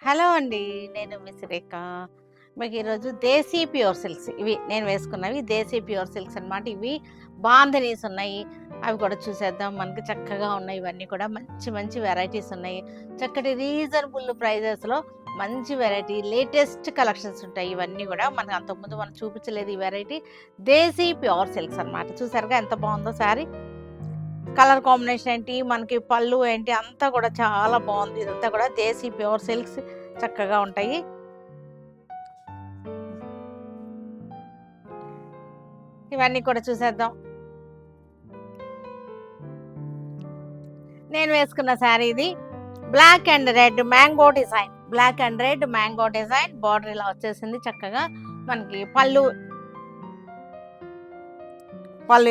Hello అండి. నేను మీ సురేఖ. మీకు ఈరోజు దేశీ ప్యూర్ సిల్క్స్ ఇవి నేను వేసుకున్నవి దేశీ ప్యూర్ సిల్క్స్ అనమాట. ఇవి బాందినీస్ ఉన్నాయి. అవి కూడా చూసేద్దాం. మనకి చక్కగా ఉన్నాయి. ఇవన్నీ కూడా మంచి మంచి వెరైటీస్ ఉన్నాయి. చక్కటి రీజనబుల్ ప్రైజెస్‌లో మంచి వెరైటీ లేటెస్ట్ కలెక్షన్స్ ఉంటాయి. ఇవన్నీ కూడా మనకు అంతకుముందు మనం చూపించలేదు ఈ వెరైటీ. దేశీ ప్యూర్ సిల్క్స్ అనమాట. చూసారుగా ఎంత బాగుందో శారీ. కలర్ కాంబినేషన్ ఏంటి, మనకి పళ్ళు ఏంటి అంతా కూడా చాలా బాగుంది. ఇదంతా కూడా దేశీ ప్యూర్ సిల్క్స్ చక్కగా ఉంటాయి. ఇవన్నీ కూడా చూసేద్దాం. నేను వేసుకున్న శారీ ఇది black and red mango design. Black and red mango design border ఇలా వచ్చేసింది. చక్కగా మనకి పళ్ళు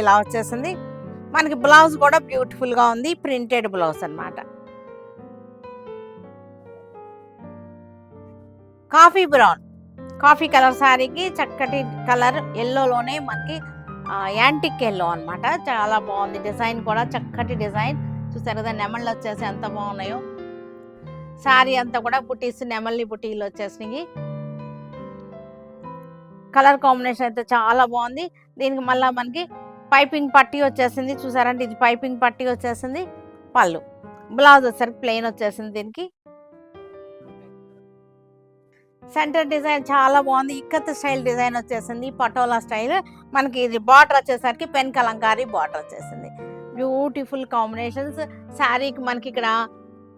ఇలా వచ్చేసింది. మనకి బ్లౌజ్ కూడా బ్యూటిఫుల్ గా ఉంది. ప్రింటెడ్ బ్లౌజ్ అన్నమాట. కాఫీ బ్రౌన్ కాఫీ కలర్ శారీకి చక్కటి కలర్ ఎల్లోలోనే మనకి యాంటిక్ ఎల్లో అన్నమాట. చాలా బాగుంది. డిజైన్ కూడా చక్కటి డిజైన్. చూసారు కదా నెమళ్ళు వచ్చేసి ఎంత బాగున్నాయో. శారీ అంతా కూడా బుటీస్ నెమల్లి బుటీలు వచ్చేసినాయి. కలర్ కాంబినేషన్ అయితే చాలా బాగుంది. దీనికి మళ్ళీ మనకి పైపింగ్ పట్టీ వచ్చేసింది. చూసారంటే ఇది పైపింగ్ పట్టీ వచ్చేసింది. పళ్ళు బ్లౌజ్ వచ్చేసరికి ప్లెయిన్ వచ్చేసింది. దీనికి సెంటర్ డిజైన్ చాలా బాగుంది. ఇక్కత్ స్టైల్ డిజైన్ వచ్చేసింది. పటోలా స్టైల్. మనకి ఇది బార్డర్ వచ్చేసరికి పెన్ కలంకారీ బార్డర్ వచ్చేసింది. Beautiful combinations. శారీకి మనకి ఇక్కడ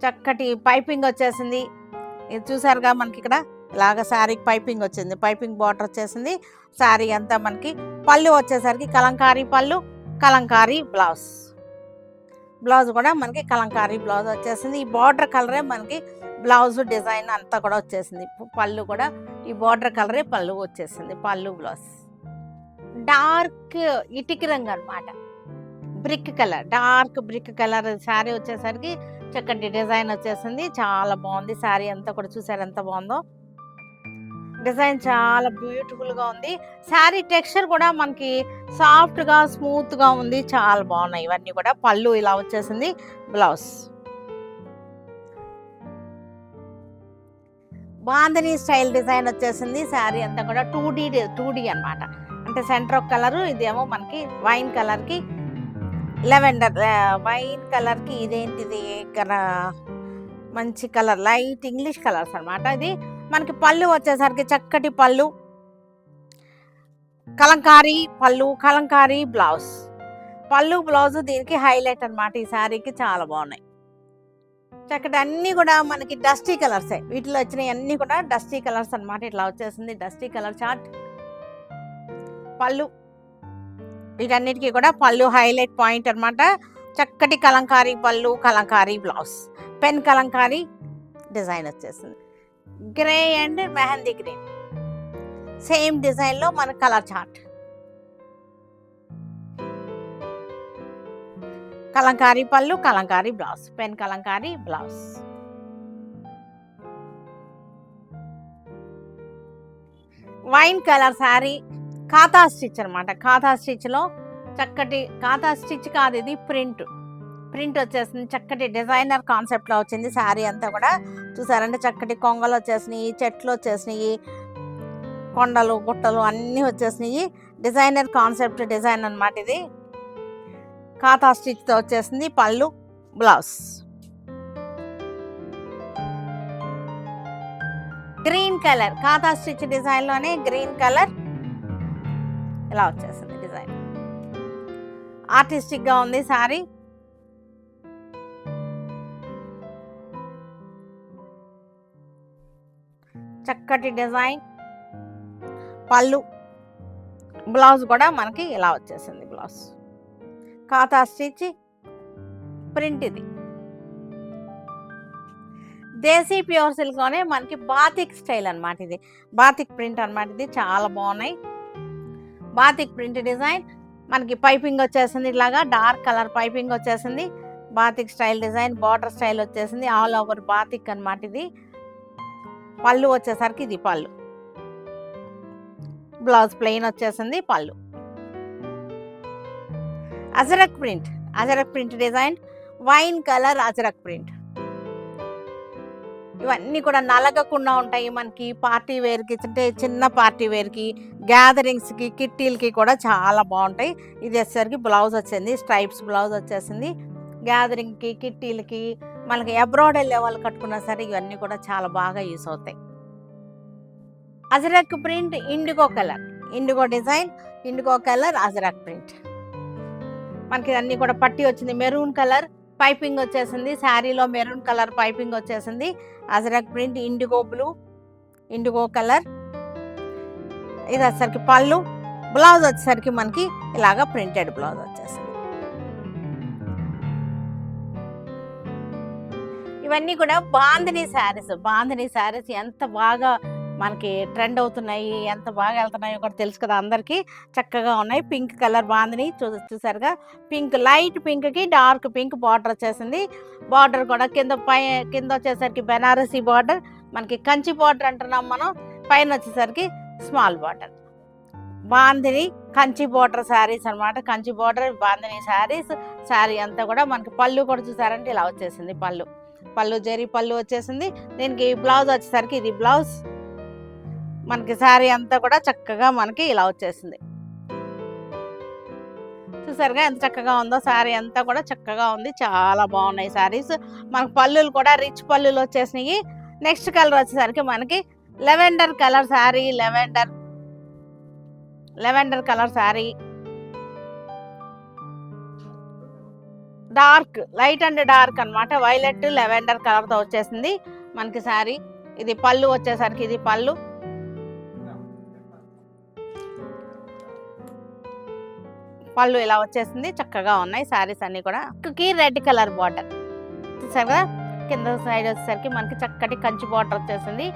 చక్కటి పైపింగ్ వచ్చేసింది. ఇది చూసారుగా మనకి ఇక్కడ ఇలాగ శారీకి పైపింగ్ వచ్చింది. పైపింగ్ బార్డర్ వచ్చేసింది. శారీ అంతా మనకి పళ్ళు వచ్చేసరికి కలంకారీ పళ్ళు, కలంకారీ బ్లౌజ్. బ్లౌజ్ కూడా మనకి కలంకారీ బ్లౌజ్ వచ్చేసింది. ఈ బార్డర్ కలరే మనకి బ్లౌజ్ డిజైన్ అంతా కూడా వచ్చేసింది. పళ్ళు కూడా ఈ బార్డర్ కలరే పళ్ళు వచ్చేసింది. పళ్ళు బ్లౌజ్ డార్క్ ఇటికి రంగు అనమాట. Brick colour, dark brick colour sari వచ్చేసరికి చక్కటి డిజైన్ వచ్చేసింది. చాలా బాగుంది. శారీ అంతా కూడా చూసారు ఎంత బాగుందో. డిజైన్ చాలా బ్యూటిఫుల్గా ఉంది. శారీ టెక్స్చర్ కూడా మనకి సాఫ్ట్గా స్మూత్గా ఉంది. చాలా బాగున్నాయి ఇవన్నీ కూడా. పళ్ళు ఇలా వచ్చేసింది. బ్లౌజ్ బాంధనీ స్టైల్ డిజైన్ వచ్చేసింది. శారీ అంతా కూడా 2D అనమాట. అంటే సెంటర్ ఆఫ్ కలరు, ఇదేమో మనకి వైన్ కలర్కి లెవెండర్ వైన్ కలర్కి ఇదేంటిది మంచి కలర్ లైట్ ఇంగ్లీష్ కలర్స్ అనమాట. ఇది మనకి పళ్ళు వచ్చేసరికి చక్కటి పళ్ళు, కలంకారీ పళ్ళు, కలంకారీ బ్లౌజ్. పళ్ళు బ్లౌజ్ దీనికి హైలైట్ అనమాట. ఈ శారీకి చాలా బాగున్నాయి. చక్కటి అన్నీ కూడా మనకి డస్టీ కలర్సే. వీటిలో వచ్చినవి అన్నీ కూడా డస్టీ కలర్స్ అనమాట. ఇట్లా వచ్చేసింది డస్టీ కలర్ చార్ట్. పళ్ళు వీటన్నిటికీ కూడా పళ్ళు హైలైట్ పాయింట్ అనమాట. చక్కటి కలంకారీ పళ్ళు, Kalamkari blouse. Pen Kalamkari design వచ్చేసింది. Grey and mehndi green same డిజైన్లో మన కలర్ చార్ట్. కలంకారీ పళ్ళు, Kalamkari blouse. Pen Kalamkari blouse. Wine colour sari ఖాతా స్టిచ్ అనమాట. ఖాతా స్టిచ్లో చక్కటి ఖాతా స్టిచ్ కాదు, ఇది ప్రింట్ వచ్చేసింది. చక్కటి డిజైనర్ కాన్సెప్ట్లో వచ్చింది. శారీ అంతా కూడా చూసారంటే చక్కటి కొంగలు వచ్చేసినాయి, చెట్లు వచ్చేసినాయి, కొండలు గుట్టలు అన్నీ వచ్చేసినాయి. డిజైనర్ కాన్సెప్ట్ డిజైన్ అనమాట. ఇది ఖాతా స్టిచ్తో వచ్చేసింది. పళ్ళు బ్లౌజ్. గ్రీన్ కలర్ ఖాతా స్టిచ్ డిజైన్లోనే గ్రీన్ కలర్ ఇలా వచ్చేసింది. డిజైన్ ఆర్టిస్టిక్గా ఉంది శారీ. చక్కటి డిజైన్. పళ్ళు బ్లౌజ్ కూడా మనకి ఇలా వచ్చేసింది. బ్లౌజ్ ఖాతా స్టిచ్ ప్రింట్. ఇది దేశీ ప్యూర్ సిల్క్లోనే మనకి బాతిక్ స్టైల్ అనమాట. ఇది బాతిక్ ప్రింట్ అనమాట. ఇది చాలా బాగున్నాయి. బాతిక్ ప్రింట్ డిజైన్ మనకి పైపింగ్ వచ్చేసింది. ఇలాగా డార్క్ కలర్ పైపింగ్ వచ్చేసింది. Batik style design border style వచ్చేసింది. ఆల్ ఓవర్ బాతిక్ అనమాట. ఇది పళ్ళు వచ్చేసరికి ఇది పళ్ళు. బ్లౌజ్ ప్లెయిన్ వచ్చేసింది. పళ్ళు ajrakh print design wine colour ajrakh print. ఇవన్నీ కూడా నలగకుండా ఉంటాయి. మనకి పార్టీ వేర్‌కి అంటే చిన్న పార్టీ వేర్‌కి, గ్యాదరింగ్స్‌కి, కిట్టీలకి కూడా చాలా బావుంటాయి. ఇది వచ్చేసరికి బ్లౌజ్ వచ్చింది. స్ట్రైప్స్ బ్లౌజ్ వచ్చేసింది. గ్యాదరింగ్‌కి, కిట్టీలకి, మనకి అబ్రాడ్ ఎళ్ళే వాళ్ళు కట్టుకున్నా సరే ఇవన్నీ కూడా చాలా బాగా యూజ్ అవుతాయి. Ajrakh print IndiGo colour, IndiGo design, IndiGo colour, ajrakh print. మనకి అన్నీ కూడా పట్టీ వచ్చింది. మెరూన్ కలర్ పైపింగ్ వచ్చేసింది. శారీలో మెరూన్ కలర్ పైపింగ్ వచ్చేసింది. Ajrakh print, IndiGo blue, IndiGo colour. ఇది వచ్చేసరికి పళ్ళు. బ్లౌజ్ వచ్చేసరికి మనకి ఇలాగ ప్రింటెడ్ బ్లౌజ్ వచ్చేసింది. ఇవన్నీ కూడా బాందిని శారీస్. బాందిని శారీస్ ఎంత బాగా మనకి ట్రెండ్ అవుతున్నాయి, ఎంత బాగా వెళ్తున్నాయో కూడా తెలుసు కదా అందరికీ. చక్కగా ఉన్నాయి. పింక్ కలర్ బాందిని చూసారుగా. పింక్, లైట్ పింక్కి డార్క్ పింక్ బార్డర్ వచ్చేసింది. బార్డర్ కూడా కింద వచ్చేసరికి బెనారసీ బార్డర్, మనకి కంచి బార్డర్ అంటున్నాం మనం. పైన వచ్చేసరికి small border. Bandhani Kanchi border saris అనమాట. కంచి బార్డర్ బాందిని శారీస్. శారీ అంతా కూడా మనకి పళ్ళు కూడా చూసారంటే ఇలా వచ్చేసింది. పళ్ళు జరీ పళ్ళు వచ్చేసింది. దీనికి బ్లౌజ్ వచ్చేసరికి ఇది బ్లౌజ్. మనకి శారీ అంతా కూడా చక్కగా మనకి ఇలా వచ్చేసింది. చూసారుగా ఎంత చక్కగా ఉందో. శారీ అంతా కూడా చక్కగా ఉంది. చాలా బాగున్నాయి శారీస్. మనకు పళ్ళులు కూడా రిచ్ పళ్ళులు వచ్చేసినాయి. నెక్స్ట్ కలర్ వచ్చేసరికి మనకి lavender colour sari. Lavender colour sari, dark, light and dark అనమాట. వైలెట్ లెవెండర్ కలర్తో వచ్చేసింది మనకి శారీ. ఇది పళ్ళు వచ్చేసరికి ఇది పళ్ళు. పళ్ళు ఇలా వచ్చేసింది. చక్కగా ఉన్నాయి శారీస్ అన్ని కూడా. రెడ్ కలర్ బార్డర్ చూసారు కదా. కింద సైడ్ వచ్చేసరికి మనకి చక్కటి కంచి బార్డర్ వచ్చేసింది.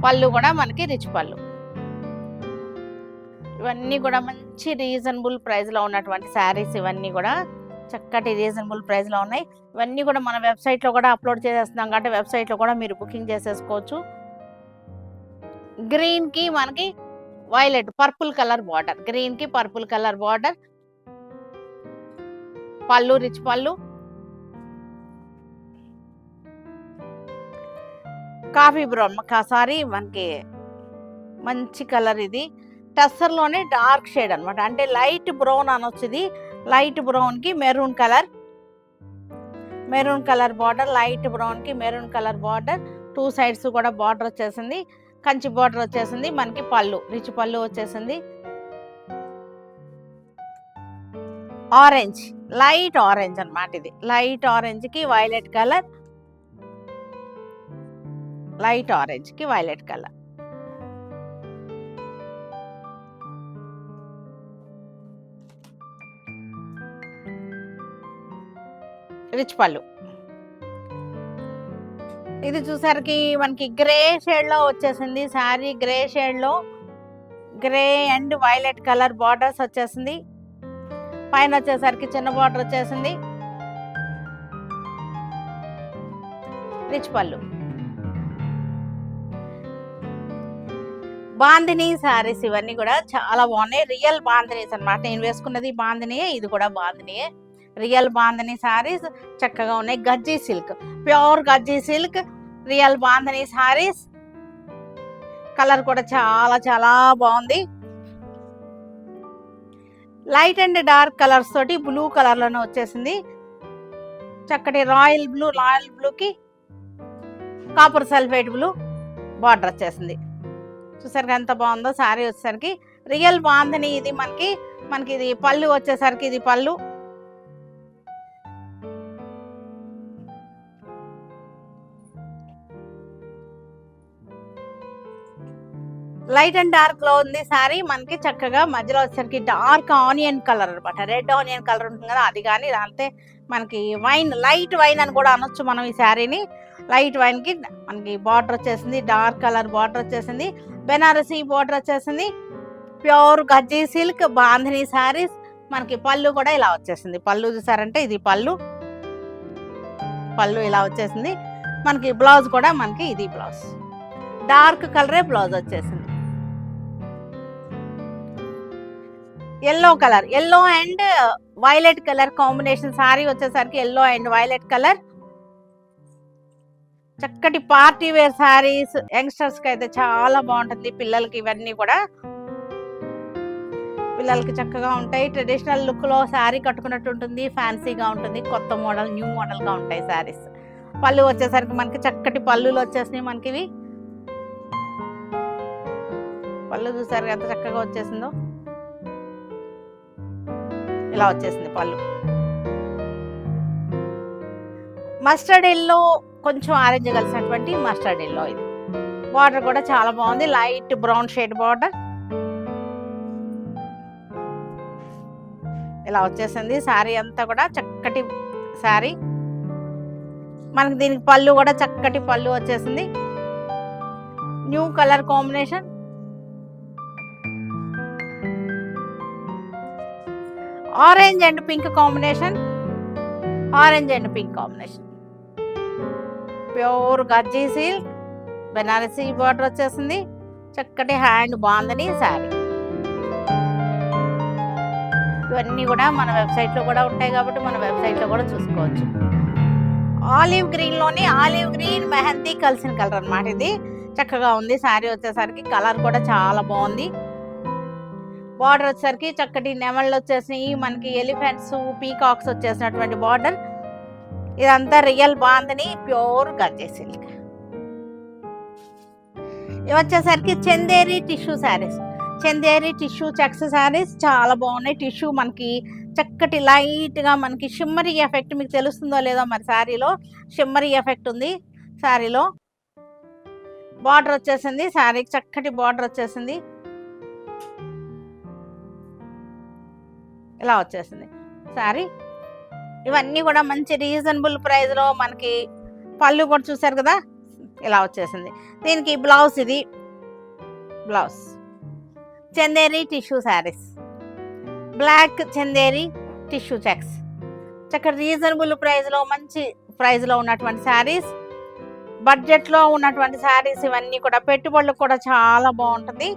పళ్ళు కూడా మనకి రిచ్ పళ్ళు. ఇవన్నీ కూడా మంచి రీజనబుల్ ప్రైస్లో ఉన్నటువంటి శారీస్. ఇవన్నీ కూడా చక్కటి రీజనబుల్ ప్రైస్లో ఉన్నాయి. ఇవన్నీ కూడా మన వెబ్సైట్లో కూడా అప్లోడ్ చేసేస్తున్నాం కాబట్టి వెబ్సైట్లో కూడా మీరు బుకింగ్ చేసేసుకోవచ్చు. గ్రీన్కి మనకి వైలెట్ పర్పుల్ కలర్ బార్డర్, గ్రీన్కి పర్పుల్ కలర్ బార్డర్. పళ్ళు రిచ్ పళ్ళు. కాఫీ బ్రౌన్, సారీ మనకి మంచి కలర్. ఇది టస్సర్లోనే డార్క్ షేడ్ అనమాట. అంటే లైట్ బ్రౌన్ అనొచ్చు. ఇది లైట్ బ్రౌన్కి మెరూన్ కలర్ బార్డర్. లైట్ బ్రౌన్కి మెరూన్ కలర్ బార్డర్. 2 సైడ్స్ కూడా బార్డర్ వచ్చేసింది. కంచి బార్డర్ వచ్చేసింది. మనకి పళ్ళు రిచ్ పళ్ళు వచ్చేసింది. ఆరెంజ్, లైట్ ఆరెంజ్ అనమాట. ఇది లైట్ ఆరెంజ్కి వైలెట్ కలర్. లైట్ ఆరెంజ్కి వైలెట్ కలర్. రిచ్ పళ్ళు. ఇది చూసరికి మనకి గ్రే షేడ్లో వచ్చేసింది శారీ. గ్రే షేడ్లో grey and violet colour borders వచ్చేసింది. పైన వచ్చేసరికి చిన్న బార్డర్ వచ్చేసింది. రిచ్ పళ్ళు. బాందిని శారీస్ ఇవన్నీ కూడా చాలా బాగున్నాయి. రియల్ బాందినీస్ అనమాట. నేను వేసుకున్నది బాందినియే, ఇది కూడా బాందినియే. రియల్ బాందిని శారీస్ చక్కగా ఉన్నాయి. Gajji silk, pure Gajji silk, real bandhani saris. Colour కూడా చాలా చాలా బాగుంది. లైట్ అండ్ డార్క్ కలర్స్ తోటి బ్లూ కలర్లోనే వచ్చేసింది. చక్కటి రాయల్ బ్లూకి కాపర్ సల్ఫేట్ బ్లూ బార్డర్ వచ్చేసింది. చూసారు ఎంత బాగుందో శారీ వచ్చేసరికి. రియల్ బాందిని ఇది మనకి ఇది పళ్ళు వచ్చేసరికి ఇది పళ్ళు. లైట్ అండ్ డార్క్ లో ఉంది శారీ. మనకి చక్కగా మధ్యలో వచ్చేసరికి డార్క్ ఆనియన్ కలర్ అనమాట. రెడ్ ఆనియన్ కలర్ ఉంటుంది కదా అది. కానీ అంతే మనకి వైన్, లైట్ వైన్ అని కూడా అనొచ్చు మనం ఈ శారీని. లైట్ వైన్కి మనకి బార్డర్ వచ్చేసింది. డార్క్ కలర్ బార్డర్ వచ్చేసింది. బెనారసీ బార్డర్ వచ్చేసింది. Pure Gajji silk bandhani saris. మనకి పళ్ళు కూడా ఇలా వచ్చేసింది. పళ్ళు చూసారంటే ఇది పళ్ళు ఇలా వచ్చేసింది. మనకి బ్లౌజ్ కూడా మనకి ఇది బ్లౌజ్. డార్క్ కలరే బ్లౌజ్ వచ్చేసింది. Yellow colour, yellow and violet colour combination sari వచ్చేసరికి ఎల్లో అండ్ వైలెట్ కలర్. చక్కటి పార్టీ వేర్ శారీస్ యంగ్స్టర్స్కి అయితే చాలా బాగుంటుంది. పిల్లలకి ఇవన్నీ కూడా పిల్లలకి చక్కగా ఉంటాయి. ట్రెడిషనల్ లుక్లో శారీ కట్టుకున్నట్టు ఉంటుంది, ఫ్యాన్సీగా ఉంటుంది, కొత్త మోడల్ న్యూ మోడల్గా ఉంటాయి శారీస్. పళ్ళు వచ్చేసరికి మనకి చక్కటి పళ్ళులు వచ్చేసినాయి. మనకి ఇవి పళ్ళు చూసారు ఎంత చక్కగా వచ్చేసిందో, ఇలా వచ్చేసింది పళ్ళు. మస్టర్డ్ ఎల్లో కొంచెం ఆరెంజ్ కలిసినటువంటి మస్టర్డ్ ఎల్లో. ఇది బార్డర్ కూడా చాలా బాగుంది, లైట్ బ్రౌన్ షేడ్ బార్డర్ ఇలా వచ్చేసింది. శారీ అంతా కూడా చక్కటి శారీ. మనకి దీనికి పళ్ళు కూడా చక్కటి పళ్ళు వచ్చేసింది. New colour combination, orange and pink combination, orange and pink combination. Pure Gajji silk Banarasi border వచ్చేసింది. చక్కటి హ్యాండ్ బాగుందని శారీ. ఇవన్నీ కూడా మన వెబ్సైట్లో కూడా ఉంటాయి కాబట్టి మన వెబ్సైట్లో కూడా చూసుకోవచ్చు. ఆలివ్ గ్రీన్లోని ఆలివ్ గ్రీన్ మెహందీ కలిసిన కలర్ అనమాట. ఇది చక్కగా ఉంది. శారీ వచ్చేసరికి కలర్ కూడా చాలా బాగుంది. బార్డర్ వచ్చేసరికి చక్కటి నెమళ్ళు వచ్చేసినాయి. మనకి ఎలిఫెంట్స్ పీకాక్స్ వచ్చేసినటువంటి బార్డర్. ఇదంతా real bandhani pure Gajji silk. ఇవి వచ్చేసరికి Chanderi tissue saris, Chanderi tissue checks saris చాలా బాగున్నాయి. టిష్యూ మనకి చక్కటి లైట్గా మనకి షిమ్మరీ ఎఫెక్ట్, మీకు తెలుస్తుందో లేదో మరి శారీలో షిమ్మరీ ఎఫెక్ట్ ఉంది శారీలో. బార్డర్ వచ్చేసింది, శారీకి చక్కటి బార్డర్ వచ్చేసింది, ఇలా వచ్చేసింది శారీ. ఇవన్నీ కూడా మంచి రీజనబుల్ ప్రైస్లో మనకి. పళ్ళు కూడా చూసారు కదా, ఇలా వచ్చేసింది. దీనికి బ్లౌజ్, ఇది blouse. Chanderi tissue saris, black Chanderi tissue checks, చక్కటి రీజనబుల్ ప్రైస్లో మంచి ప్రైస్లో ఉన్నటువంటి శారీస్, బడ్జెట్లో ఉన్నటువంటి శారీస్. ఇవన్నీ కూడా పెట్టుబడులకు కూడా చాలా బాగుంటుంది.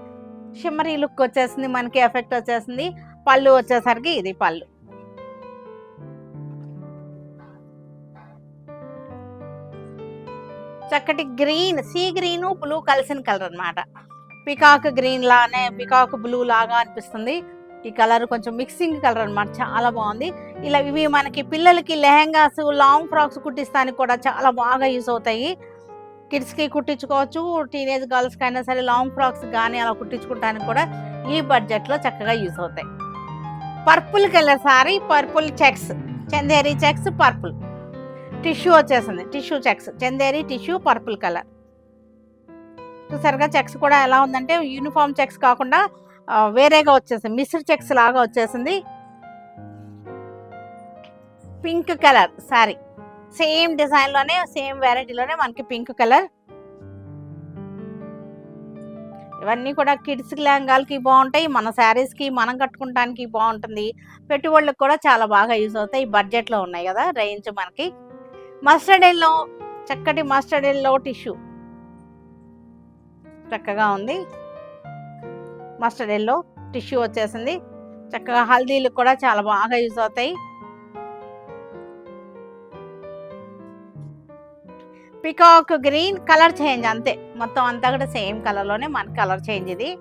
షిమ్మరీ లుక్ వచ్చేసింది, మనకి ఎఫెక్ట్ వచ్చేసింది. పళ్ళు వచ్చేసరికి ఇది పళ్ళు. చక్కటి గ్రీన్, సీ గ్రీను బ్లూ కలిసిన కలర్ అనమాట. పికాక్ గ్రీన్ లానే పికాక్ బ్లూ లాగా అనిపిస్తుంది. ఈ కలర్ కొంచెం మిక్సింగ్ కలర్ అనమాట, చాలా బాగుంది. ఇలా ఇవి మనకి పిల్లలకి లెహెంగాస్, లాంగ్ ఫ్రాక్స్ కుట్టిస్తానికి కూడా చాలా బాగా యూస్ అవుతాయి. కిడ్స్కి కుట్టించుకోవచ్చు, టీనేజ్ గర్ల్స్కి అయినా సరే లాంగ్ ఫ్రాక్స్ కానీ అలా కుట్టించుకోవడానికి కూడా ఈ బడ్జెట్లో చక్కగా యూస్ అవుతాయి. Purple colour sari, purple checks, Chanderi checks, purple tissue వచ్చేసింది. Tissue checks, Chanderi tissue purple colour. చూసారుగా చెక్స్ కూడా ఎలా ఉందంటే యూనిఫామ్ చెక్స్ కాకుండా వేరేగా వచ్చేసింది, మిస్డ్ చెక్స్ లాగా వచ్చేసింది. పింక్ కలర్ సారీ, సేమ్ డిజైన్లోనే సేమ్ వెరైటీలోనే మనకి పింక్ కలర్. ఇవన్నీ కూడా కిడ్స్ లెహంగాలకి బాగుంటాయి, మన శారీస్కి మనం కట్టుకోవడానికి బాగుంటుంది. పెట్టుబడులకు కూడా చాలా బాగా యూజ్ అవుతాయి. బడ్జెట్లో ఉన్నాయి కదా రేంజ్ మనకి. మస్టర్డ్ ఎల్లో, చక్కటి మస్టర్డ్ ఎల్లో టిష్యూ చక్కగా ఉంది. మస్టర్డ్ ఎల్లో టిష్యూ వచ్చేసింది. చక్కగా హల్దీలకు కూడా చాలా బాగా యూజ్ అవుతాయి. పికాక్ గ్రీన్ కలర్ చేంజ్ అంతే, మొత్తం అంతా కూడా సేమ్ కలర్లోనే మనకి కలర్ చేంజ్ ఇది.